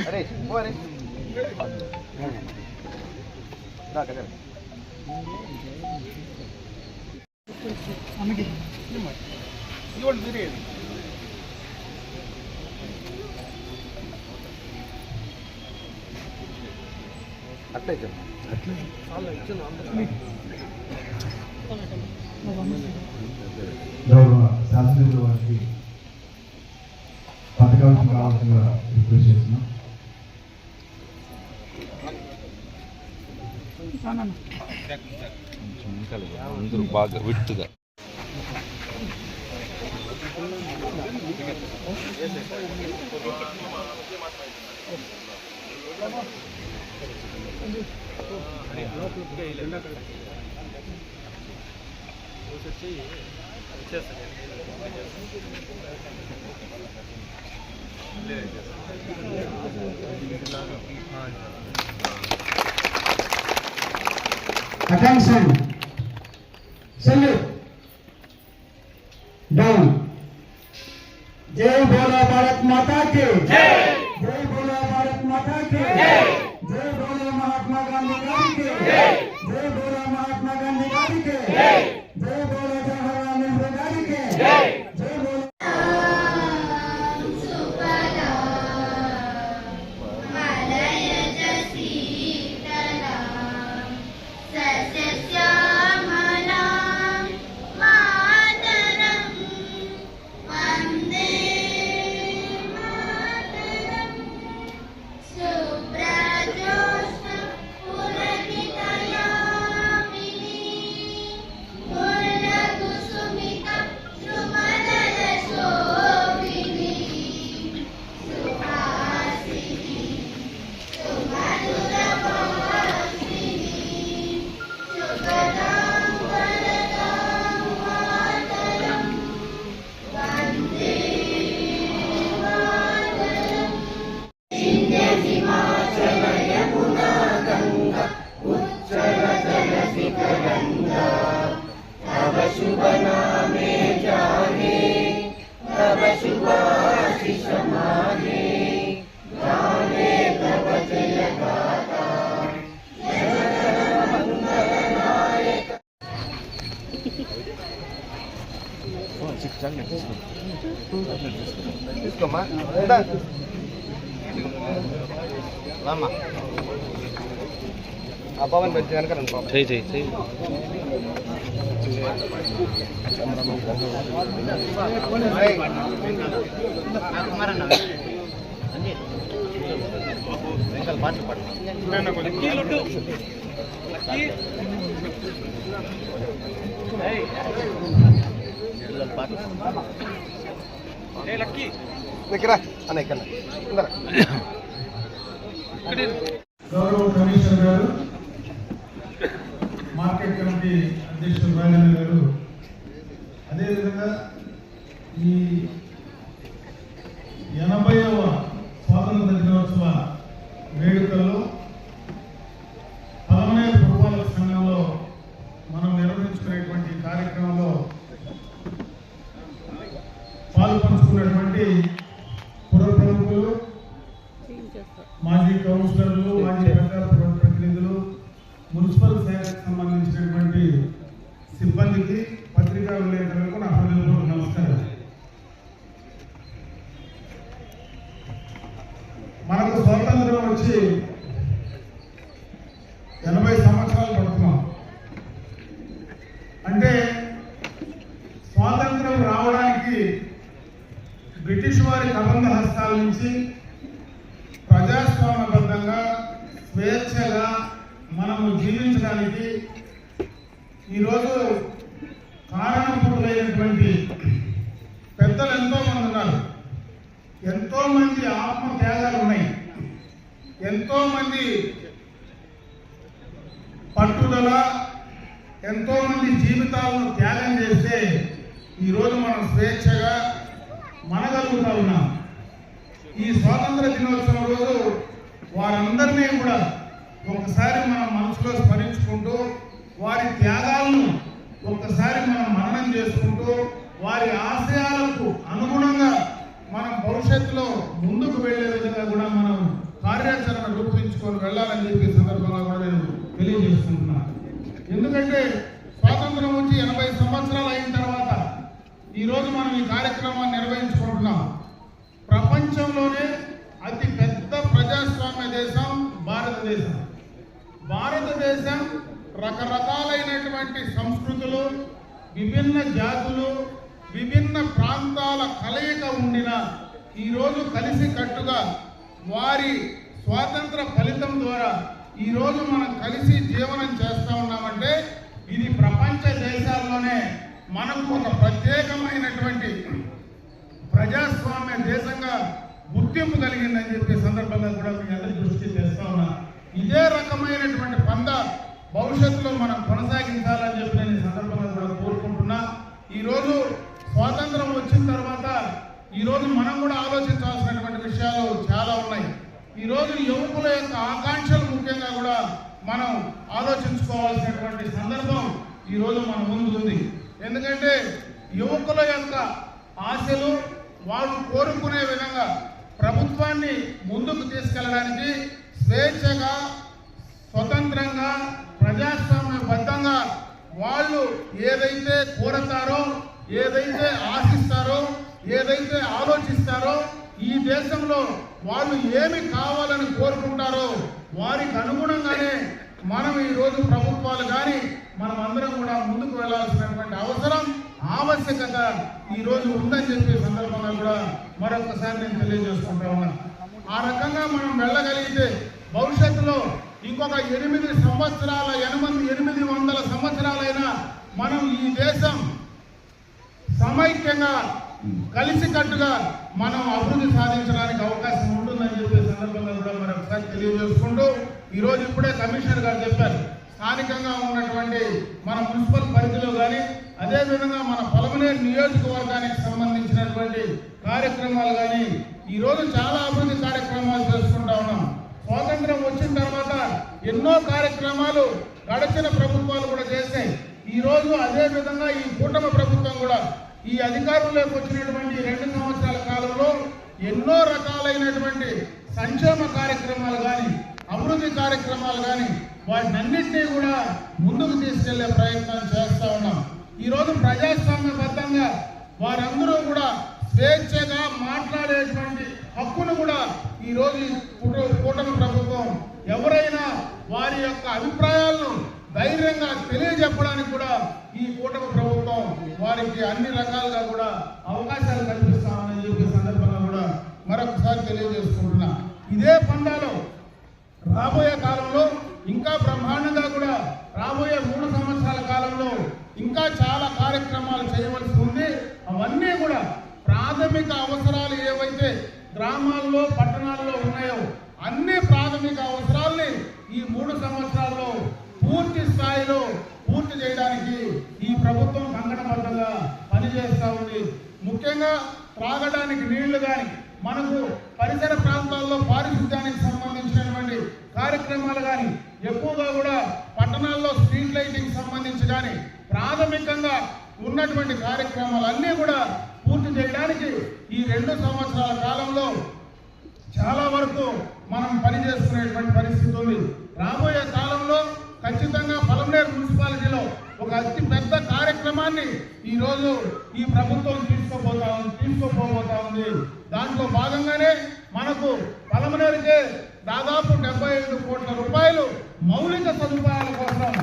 अरे वो अरे दा कर आम्ही इवड दिरे అట్లే అట్లే చాలా ఇచ్చాను అందరికీ గౌరవ శాసనసభ్యుల వారికి పథకాలకు కావాల్సిన రిక్వెస్ట్ చేస్తున్నాం. అందరూ బాగా విట్టుగా Attention, salute, down. जय बोलो भारत माता के जय, जय बोलो भारत माता के जय, जय बोलो महात्मा गांधी के जय, जय बोलो महात्मा गांधी के जय, जय बोलो जवाहरलाल नेहरू के जय, जय बोलो తీసుకోమ్మా రామ్మా ఆ పవన్ పెట్టి వెనక రండి పవన్ చెయ్యి పాటలు పాడు ఇక్కడ అన్న ఇక్కడ గౌరవ కమిషనర్ గారు, మార్కెట్ కమిటీ అధ్యక్షుడు రాజన్న గారు, అదేవిధంగా ఈ 80వ స్వాతంత్ర దినోత్సవ వేడుకల్లో పలమనేరు పురపాలక సంఘంలో మనం నిర్వహించుకునేటువంటి కార్యక్రమంలో పాల్పంచుకున్నటువంటి పుర ప్రముఖులు, మాజీ కౌన్సిలర్లు, మాజీ ప్రజాప్రతినిధులు, మున్సిపల్ శాఖకు సంబంధించినటువంటి సిబ్బందికి, పత్రికా విలేకరులకు నా హృదయపూర్వక నమస్కారం. మనకు స్వాతంత్రం వచ్చి 80 సంవత్సరాలు పడుతున్నాం. అంటే స్వాతంత్రం రావడానికి బ్రిటిష్ వారి కబంధ హస్తాల నుంచి ప్రజాస్వామ్యబద్ధంగా స్వేచ్ఛగా మనము జీవించడానికి ఈరోజు కారణభూతులైనటువంటి పెద్దలు ఎంతో మంది ఉన్నారు. ఎంతో మంది ఆత్మ త్యాగాలు ఉన్నాయి. ఎంతో మంది పట్టుదల, ఎంతో మంది జీవితాలను త్యాగం చేస్తే ఈరోజు మనం స్వేచ్ఛగా మనగలుగుతా ఉన్నాం. ఈ స్వాతంత్ర దినోత్సవం రోజు వారందరినీ కూడా ఒకసారి మనం మనసులో స్మరించుకుంటూ, వారి త్యాగాలను ఒక్కసారి మనం మననం చేసుకుంటూ, వారి ఆశయాలకు అనుగుణంగా మనం భవిష్యత్తులో ముందుకు వెళ్లే విధంగా కూడా మనం కార్యాచరణ రూపొందించుకొని వెళ్ళాలని చెప్పి సందర్భంగా కూడా నేను తెలియజేస్తున్నాను. ఎందుకంటే స్వాతంత్రం వచ్చి 80 సంవత్సరాలు అయిన తర్వాత ఈరోజు మనం ఈ కార్యక్రమాన్ని నిర్వహించుకుంటున్నాం. ప్రపంచంలోనే అతి పెద్ద ప్రజాస్వామ్య దేశం భారతదేశం. భారతదేశం రకరకాలైనటువంటి సంస్కృతులు, విభిన్న జాతులు, విభిన్న ప్రాంతాల కలయిక ఉండిన ఈరోజు కలిసి కట్టుగా వారి స్వాతంత్ర ఫలితం ద్వారా ఈరోజు మనం కలిసి జీవనం చేస్తూ ఉన్నామంటే ఇది ప్రపంచ దేశాల్లోనే మనకు ఒక ప్రత్యేకమైనటువంటి ప్రజాస్వామ్య దేశంగా గుర్తింపు కలిగిందని చెప్పే సందర్భంగా కూడా మీ అందరి దృష్టి తెస్తా ఉన్నా. ఇదే రకమైనటువంటి పంద భవిష్యత్తులో మనం కొనసాగించాలని చెప్పి నేను ఈ సందర్భంగా కూడా కోరుకుంటున్నా. ఈరోజు స్వాతంత్రం వచ్చిన తర్వాత ఈరోజు మనం కూడా ఆలోచించాల్సినటువంటి విషయాలు చాలా ఉన్నాయి. ఈరోజు యువకుల యొక్క ఆకాంక్షలు ముఖ్యంగా కూడా మనం ఆలోచించుకోవాల్సినటువంటి సందర్భం ఈరోజు మన ముందు ఉంది. ఎందుకంటే యువకుల యొక్క ఆశలు వాళ్ళు కోరుకునే విధంగా ప్రభుత్వాన్ని ముందుకు తీసుకెళ్ళడానికి స్వేచ్ఛగా, స్వతంత్రంగా, ప్రజాస్వామ్యబద్ధంగా వాళ్ళు ఏదైతే కోరతారో, ఏదైతే ఆశిస్తారో, ఏదైతే ఆలోచిస్తారో, ఈ దేశంలో వాళ్ళు ఏమి కావాలని కోరుకుంటారో వారికి అనుగుణంగానే మనం ఈరోజు ప్రభుత్వాలు కానీ మనం అందరం కూడా ముందుకు వెళ్లాల్సినటువంటి అవసరం, ఆవశ్యకత ఈరోజు ఉందని చెప్పే సందర్భంగా కూడా మరొకసారి నేను తెలియజేసుకుంటా ఉన్నా. ఆ రకంగా మనం వెళ్ళగలిగితే భవిష్యత్తులో ఇంకొక 800 సంవత్సరాలైనా మనం ఈ దేశం సమైక్యంగా కలిసికట్టుగా మనం అభివృద్ధి సాధించడానికి అవకాశం ఉంటుందని చెప్పే సందర్భంగా కూడా మరొకసారి తెలియజేసుకుంటూ ఈరోజు ఇప్పుడే కమిషనర్ గారు చెప్పారు, స్థానికంగా ఉన్నటువంటి మన మున్సిపల్ పరిధిలో కానీ అదేవిధంగా మన పలమనేరు నియోజకవర్గానికి సంబంధించినటువంటి కార్యక్రమాలు కానీ ఈరోజు చాలా అభివృద్ధి కార్యక్రమాలు చేసుకుంటా ఉన్నాం. స్వాతంత్రం వచ్చిన తర్వాత ఎన్నో కార్యక్రమాలు గడిచిన ప్రభుత్వాలు కూడా చేశాయి. ఈరోజు అదే విధంగా ఈ కూటమి ప్రభుత్వం కూడా ఈ అధికారంలోకి వచ్చినటువంటి 2 సంవత్సరాల కాలంలో ఎన్నో రకాలైనటువంటి సంక్షేమ కార్యక్రమాలు కానీ, అభివృద్ధి కార్యక్రమాలు కానీ వాటినన్నింటినీ కూడా ముందుకు తీసుకెళ్లే ప్రయత్నం చేస్తా ఉన్నాం. ఈరోజు ప్రజాస్వామ్యబద్ధంగా వారందరూ కూడా స్వేచ్ఛగా మాట్లాడేటువంటి హక్కును కూడా ఈరోజు కూటమి ప్రభుత్వం ఎవరైనా వారి యొక్క అభిప్రాయాలను ధైర్యంగా తెలియజెప్పడానికి కూడా ఈ కూటమి ప్రభుత్వం వారికి అన్ని రకాలుగా కూడా అవకాశాలు కల్పిస్తామని చెప్పే సందర్భంగా కూడా మరొకసారి తెలియజేసుకుంటున్నా. ఇదే పండాలో రాబోయే కాలంలో ఇంకా బ్రహ్మాండంగా కూడా రాబోయే 3 సంవత్సరాల కాలంలో ఇంకా చాలా కార్యక్రమాలు చేయవలసి ఉంది. అవన్నీ కూడా ప్రాథమిక అవసరాలు ఏవైతే గ్రామాల్లో, పట్టణాల్లో ఉన్నాయో అన్ని ప్రాథమిక అవసరాల్ని ఈ 3 సంవత్సరాల్లో పూర్తి స్థాయిలో పూర్తి చేయడానికి ఈ ప్రభుత్వం కంకణబద్ధంగా పనిచేస్తూ ఉంది. ముఖ్యంగా త్రాగడానికి నీళ్లు కానీ, మనకు పరిసర ప్రాంతాల్లో పారిశుద్ధ్యానికి సంబంధించినటువంటి కార్యక్రమాలు కానీ, ఎక్కువగా కూడా పట్టణాల్లో స్ట్రీట్ లైటింగ్ సంబంధించి కానీ ప్రాథమికంగా ఉన్నటువంటి కార్యక్రమాలన్నీ కూడా పూర్తి చేయడానికి ఈ 2 సంవత్సరాల కాలంలో చాలా వరకు మనం పనిచేసుకునేటువంటి పరిస్థితి ఉంది. రాబోయే కాలంలో ఖచ్చితంగా పలమనేరు మున్సిపాలిటీలో ఒక అతి పెద్ద కార్యక్రమాన్ని ఈరోజు ఈ ప్రభుత్వం తీసుకోబోతా ఉంది. దాంట్లో భాగంగానే మనకు పలమనేరుకే దాదాపు 75 కోట్ల రూపాయలు మౌలిక సదుపాయాల కోసం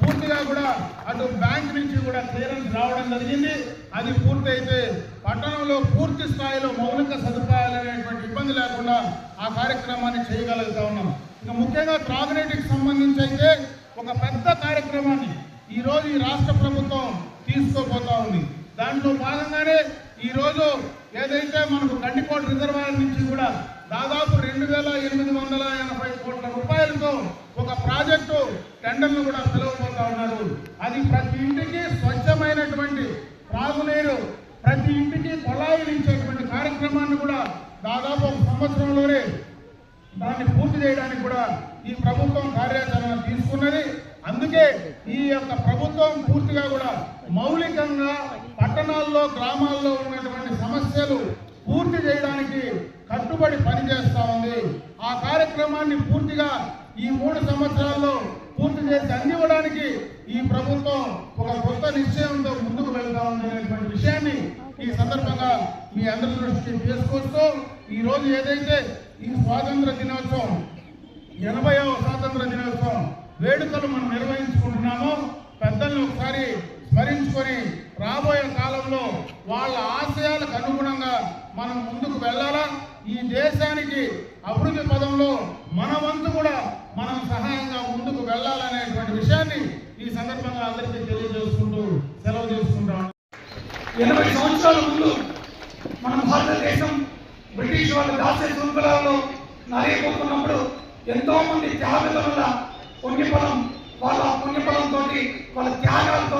పూర్తిగా కూడా అటు బ్యాంక్ నుంచి కూడా క్లియరెన్స్ రావడం జరిగింది. అది పూర్తయితే పట్టణంలో పూర్తి స్థాయిలో మౌలిక సదుపాయాలు అనేటువంటి ఇబ్బంది లేకుండా ఆ కార్యక్రమాన్ని చేయగలుగుతా ఉన్నాం. ఇక ముఖ్యంగా త్రాగునీటికి సంబంధించి అయితే ఒక పెద్ద కార్యక్రమాన్ని ఈరోజు ఈ రాష్ట్ర ప్రభుత్వం తీసుకోబోతా ఉంది. దాంట్లో భాగంగానే ఈరోజు ఏదైతే మనకు గండికోట రిజర్వాయర్ నుంచి కూడా దాదాపు 2,880 కోట్ల రూపాయలతో ఒక ప్రాజెక్టు టెండర్లు కూడా పిలవబోతా ఉన్నారు. అది ప్రతి ఇంటికి స్వచ్ఛమైనటువంటి త్రాగునీరు, ప్రతి ఇంటికి కొళాయిలు ఇచ్చేటువంటి కార్యక్రమాన్ని కూడా దాదాపు 1 సంవత్సరంలోనే దాన్ని పూర్తి చేయడానికి కూడా ఈ ప్రభుత్వం కార్యాచరణ తీసుకున్నది. అందుకే ఈ యొక్క ప్రభుత్వం పూర్తిగా కూడా మౌలికంగా పట్టణాల్లో గ్రామాల్లో ఉన్నటువంటి సమస్యలు పూర్తి చేయడానికి కట్టుబడి పనిచేస్తా ఉంది. ఆ కార్యక్రమాన్ని పూర్తిగా ఈ 3 సంవత్సరాల్లో పూర్తి చేసి అందివ్వడానికి ఈ ప్రభుత్వం ఒక కొత్త నిశ్చయంతో ముందుకు వెళ్తా ఉందనేటువంటి విషయాన్ని ఈ సందర్భంగా మీ అందరి దృష్టికి తీసుకొస్తూ ఈ రోజు ఏదైతే ఈ స్వాతంత్ర దినోత్సవం 80వ స్వాతంత్ర దినోత్సవం వేడుకలు మనం నిర్వహించుకుంటున్నామో పెద్దల్ని ఒకసారి స్మరించుకొని రాబోయే కాలంలో వాళ్ళ ఆశయాలకు అనుగుణంగా మనం ముందుకు వెళ్ళాలా. ఈ దేశానికి అభివృద్ధి పదంలో మన వంతు కూడా మనం సహాయంగా ముందుకు వెళ్ళాలనేటువంటి విషయాన్ని ఈ సందర్భంగా అందరికీ తెలియజేసుకుంటూ సెలవు తీసుకుంటాం. 80 సంవత్సరాల ముందు మన భారతదేశం బ్రిటిష్ వాళ్ళ దాస్య శృంఖలాల్లో నలిగిపోతున్నప్పుడు ఎంతో మంది త్యాగతుల పుణ్యఫలం, వాళ్ళ పుణ్యఫలంతో వాళ్ళ త్యాగాలతో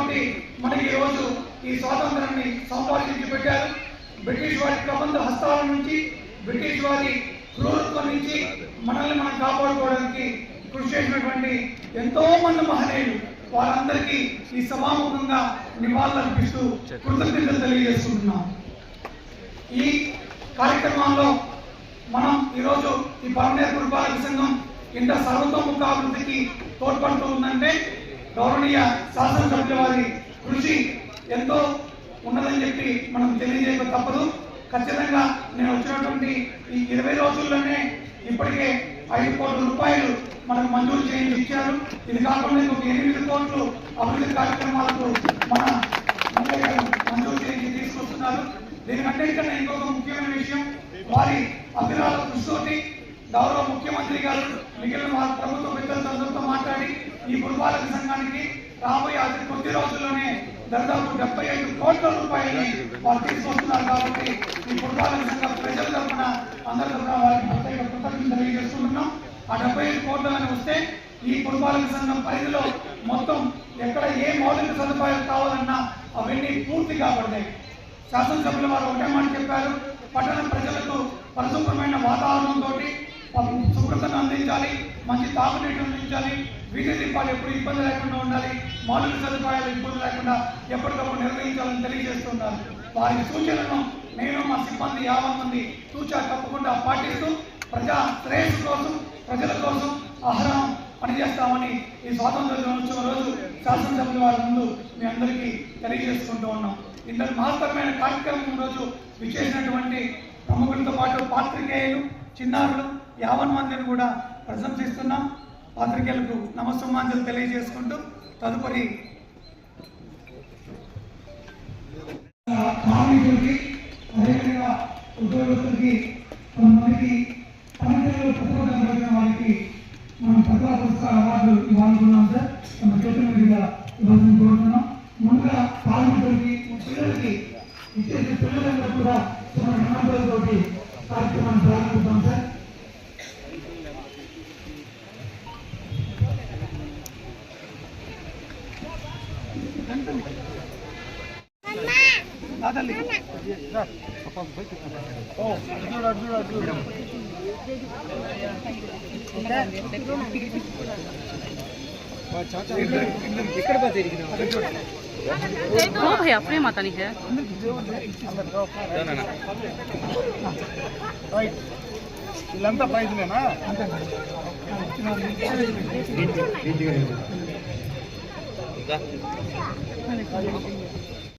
మనకి ఈరోజు ఈ స్వాతంత్రాన్ని సంపాదించి పెట్టారు. బ్రిటిష్ వారి ప్రబంధ హస్తాల నుంచి, బ్రిటిష్ వారి క్రూరత్వం నుంచి మనల్ని మనం కాపాడుకోవడానికి కృషి చేసినటువంటి ఎంతో మంది మహనీయులు, వారందరికీ ఈ సభాముఖంగా నివాళులర్పిస్తూ కృతజ్ఞతలు తెలియజేసుకుంటున్నాం. ఈ కార్యక్రమంలో మనం ఈరోజు ఈ పరమనేర పురపాలక సంఘం ఇంత సర్వతోముఖ అభివృద్ధికి తోడ్పడుతూ ఉందంటే గౌరవనీయ శాసనసభ్యుల వారి కృషి ఎంతో ఉన్నదని చెప్పి మనం తెలియజేయక తప్పదు. ఖచ్చితంగా నేను వచ్చినటువంటి ఈ 20 రోజుల్లోనే ఇప్పటికే 5 కోట్ల రూపాయలు మనకు మంజూరు చేయించి ఇచ్చారు. ఇది కాకుండా ఇంకొక 8 కోట్లు అభివృద్ధి కార్యక్రమాలకు మన మంజూరు చేయించి తీసుకొస్తున్నారు. దీనికంటే ఇంకొక ముఖ్యమైన విషయం, వారి అభిరాల కృషితోటి గౌరవ ముఖ్యమంత్రి గారు మిగిలిన వారి ప్రభుత్వ పెద్దలతో మాట్లాడి ఈ పురపాలక సంఘానికి రాబోయే అతి కొద్ది రోజుల్లోనే దాదాపు 75 కోట్ల రూపాయలని వారు తీసుకొస్తున్నారు. కాబట్టి ఈ పురపాలక సంఘ ప్రజల తరఫున అందరి తరఫున వారికి ప్రత్యేక కృతజ్ఞతలు తెలియజేస్తున్నాం. ఆ 75 కోట్లని వస్తే ఈ పురపాలక సంఘం పరిధిలో మొత్తం ఎక్కడ ఏ మౌలిక సదుపాయాలు కావాలన్నా అవన్నీ పూర్తి కాబడ్డాయి. శాసనసభ్యుల వారు ఒకటే మాట చెప్పారు, పట్టణ ప్రజలకు పరిశుభ్రమైన వాతావరణంతో శుభ్రతను అందించాలి, మంచి తాగునీటిని అందించాలి, వీధి దీపాలు ఎప్పుడు ఇబ్బంది లేకుండా ఉండాలి, మౌలిక సదుపాయాలు ఇబ్బంది లేకుండా ఎప్పటికప్పుడు నిర్వహించాలని తెలియజేస్తున్నారు. వారి సూచనలను నేను మా సిబ్బంది 50 మంది తూచా తప్పకుండా పాటిస్తూ ప్రజా శ్రేయస్సు కోసం, ప్రజల కోసం ఆహారం పనిచేస్తామని ఈ స్వాతంత్ర దినోత్సవం రోజు శాసనసభ్యుల వారి ముందు మీ అందరికీ తెలియజేసుకుంటూ ఉన్నాం. ఇంతటి మహత్తరమైన కార్యక్రమం రోజు విచ్చేసినటువంటి ప్రముఖులతో పాటు పాత్రికేయులు, చిన్నారులు 50 మందిని కూడా ప్రశంసిస్తున్నాం. పాత్రికేయులకు నమస్సుమాంజలు తెలియజేసుకుంటూ తదుపరి కార్మికులకి, అదేవిధంగా ఉద్యోగస్తులకి, కొంతమందికి పనిచేయలు ప్రతిభ వారికి మనం ప్రతిభా పురస్కార అవార్డులు ఇవ్వాలనుకున్నాం సార్. మన చేతుల మీదుగా ఇవ్వాలని కోరుతున్నాం. ముందుగా కార్మికులకి, పిల్లలకి ఇచ్చేసి పిల్లలందరూ కూడా మన విమానాలతోటి కార్యక్రమాన్ని ప్రారంభిద్దాం సార్. ओ भैया प्रेम आता नहीं है వీళ్ళంతా ప్రైజ్లేనా? ఇంకా